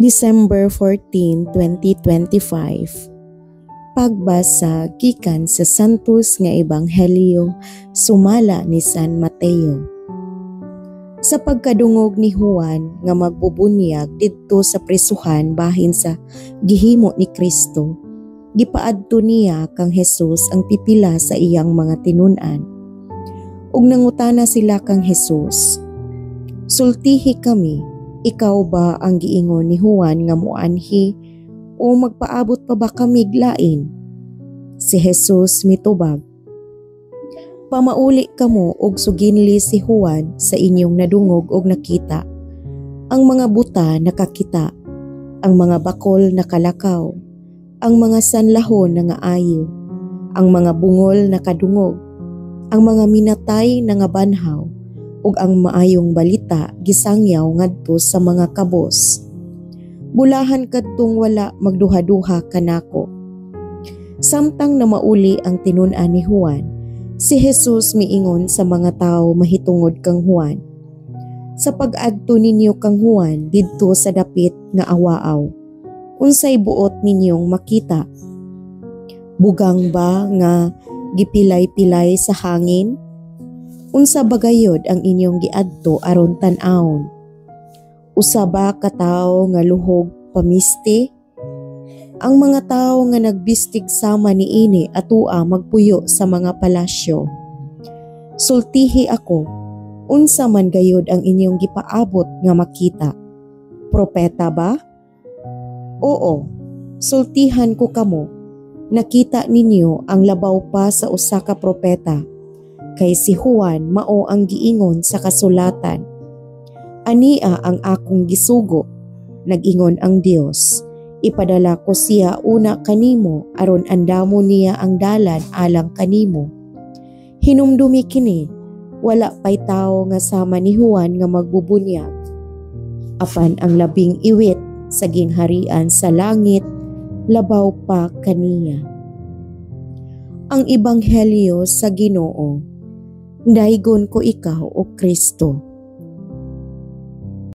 December 14, 2025. Pagbasa gikan sa Santos nga Ebanghelyo sumala ni San Mateo. Sa pagkadungog ni Juan nga magbubunyag didto sa prisuhan bahin sa gihimo ni Kristo, gipaadto niya kang Hesus ang pipila sa iyang mga tinun-an. Ug nangutana sila kang Hesus, "Sultihi kami, ikaw ba ang giingon ni Juan nga moanhi o magpaabot pa ba kami lain?" Si Hesus mitubag, "Pamauli kamo og suginli si Juan sa inyong nadungog og nakita. Ang mga buta nakakita, ang mga bakol nakalakaw, ang mga sanlahon nangaayo, ang mga bungol nakadungog, ang mga minatay nangabanhaw, ug ang maayong balita gisangyaw ngadto sa mga kabos. Bulahan kadtong wala magduha-duha kanako." Samtang na mauli ang tinun-an ni Juan, si Hesus miingon sa mga tawo mahitungod kang Juan, "Sa pag-adto ninyo kang Juan didto sa dapit nga awaaw, unsay buot ninyong makita? Bugang ba nga gipilay-pilay sa hangin? Unsa ba gayod ang inyong giadto aron tan-awon? Usa ba ka tawo nga luhog pamisti? Ang mga tawo nga nagbistig sama niini atua magpuyo sa mga palasyo. Sultihi ako, unsa man gayod ang inyong gipaabot nga makita? Propeta ba? Oo, sultihan ko kamo, nakita ninyo ang labaw pa sa usa ka propeta, kay si Juan mao ang giingon sa kasulatan. Ania ang akong gisugo, nag-ingon ang Dios. Ipadala ko siya una kanimo aron andamo niya ang dalan alang kanimo. Hinumdumi kini, wala pay tawo nga sama ni Juan nga magbubunyag. Apan ang labing iwit sa gingharian sa langit, labaw pa kaniya." Ang Ebanghelyo sa Ginoo. Daygon ko ikaw, O Kristo.